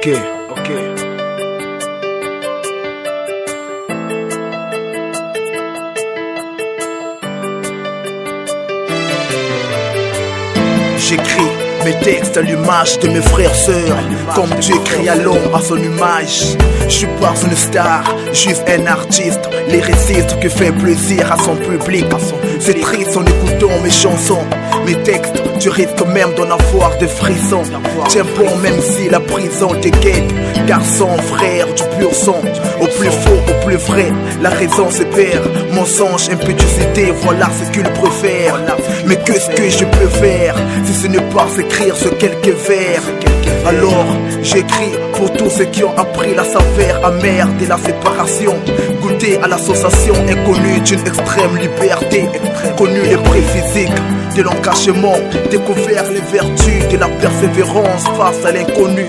Ok. J'écris mes textes à l'image de mes frères sœurs, comme Dieu crie à l'homme à son image. Je suis pas une star, juste un artiste, lyriciste qui fait plaisir à son public. C'est triste en écoutant mes chansons, mes textes, tu risques même d'en avoir des frissons. Tiens bon même si la prison te guette, garçon, frère du pur sang. Au plus faux, au plus vrai, la raison se perd. Mensonge, impétuosité, voilà ce qu'il préfère. Mais qu'est-ce que je peux faire si ce n'est pas écrire ce quelques vers? Alors j'écris pour tous ceux qui ont appris la saveur amère de la séparation, goûter à l'association inconnue d'une extrême liberté, connu les prix physiques de l'engagement, découvert les vertus de la persévérance face à l'inconnu.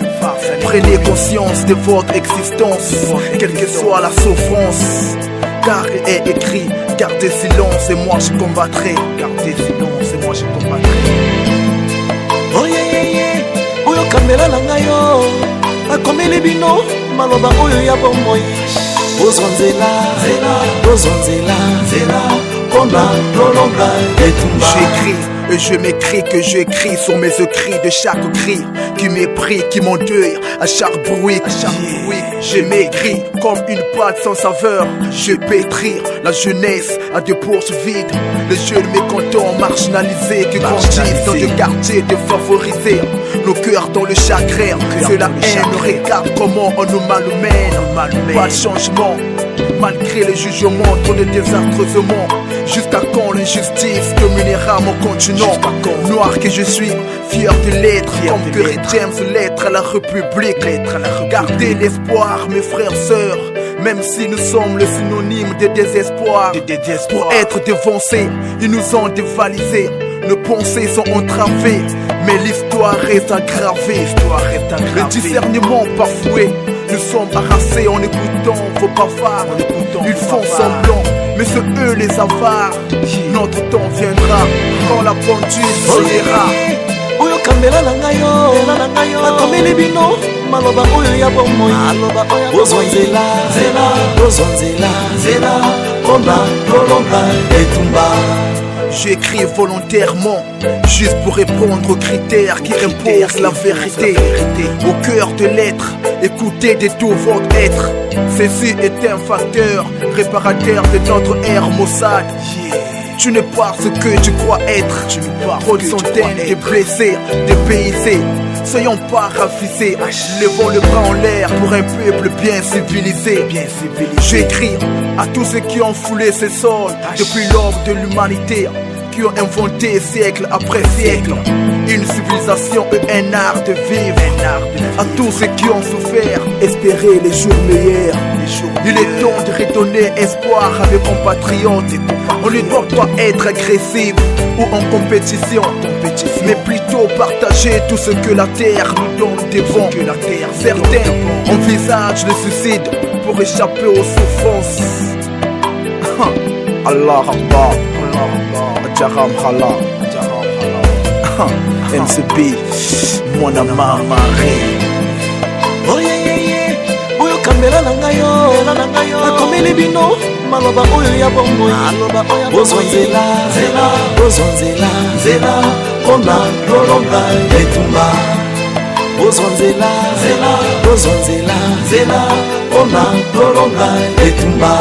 Prenez conscience de votre existence, quelle que soit la souffrance, car il est écrit, gardez silence et moi je combattrai. Gardez silence et moi je combattrai. Oh yeah yeah yeah, oyo kamela na ngayo akomeli bino maloba oyo ya bomoi. Ozonzela pona lolonga etumba. J'écris et je m'écris que j'écris sur mes écrits de chaque cri qui m'éprie, qui m'endeuille à chaque bruit. Je m'écris comme une pâte sans saveur. Je pétrir la jeunesse à des poches vides, les jeunes mécontents marginalisés qui grandissent dans des quartiers défavorisés, nos cœurs dans le chagrin, c'est la haine. Regarde comment on nous malmène. Pas de changement malgré les jugements, trop de désastreusement. Jusqu'à quand l'injustice dominera mon continent? Noir que je suis, fier de l'être, comme que James l'être à la République. Gardez l'espoir, mes frères, sœurs, même si nous sommes le synonyme de désespoir. Pour être dévancés, ils nous ont dévalisés. Nos pensées sont entravées, mais l'histoire reste aggravée. Le discernement bafoué, nous sommes harassés en écoutant vos bavards. Ils font semblant, mais c'est eux les avares. Notre temps viendra quand la pendule sonnera. Oyo kamela na ngayo akomeli bino maloba oyo ya bomoi. Ozonzela pona lolonga etumba. J'écris volontairement, juste pour répondre aux critères qui imposent la vérité. Au cœur de l'être, écoutez de tout votre être. Ceci est un facteur réparateur de notre ère maussade. Tu n'es pas ce que tu crois être. Trop de centaines de blessés, dépaysés. Soyons pas ravissés, levons le bras en l'air pour un peuple bien civilisé. J'écris à tous ceux qui ont foulé ces sols depuis l'aube de l'humanité, qui ont inventé siècle après siècle une civilisation et un art de vivre. À tous ceux qui ont souffert, espérer les jours meilleurs. Il est temps de redonner espoir à mes compatriotes. On ne doit pas être agressif ou en compétition, mais plutôt partager tout ce que la terre nous donne devant. Certains envisagent le suicide pour échapper aux souffrances. Allah Akbar, Jaram Khala, MCB, mon amant Marie. Oh yeah yeah yeah, oyo kamela na ngayo akomeli bino maloba oyo ya bomoi. Ozonzela pona lolonga etumba. Ozonzela pona lolonga etumba.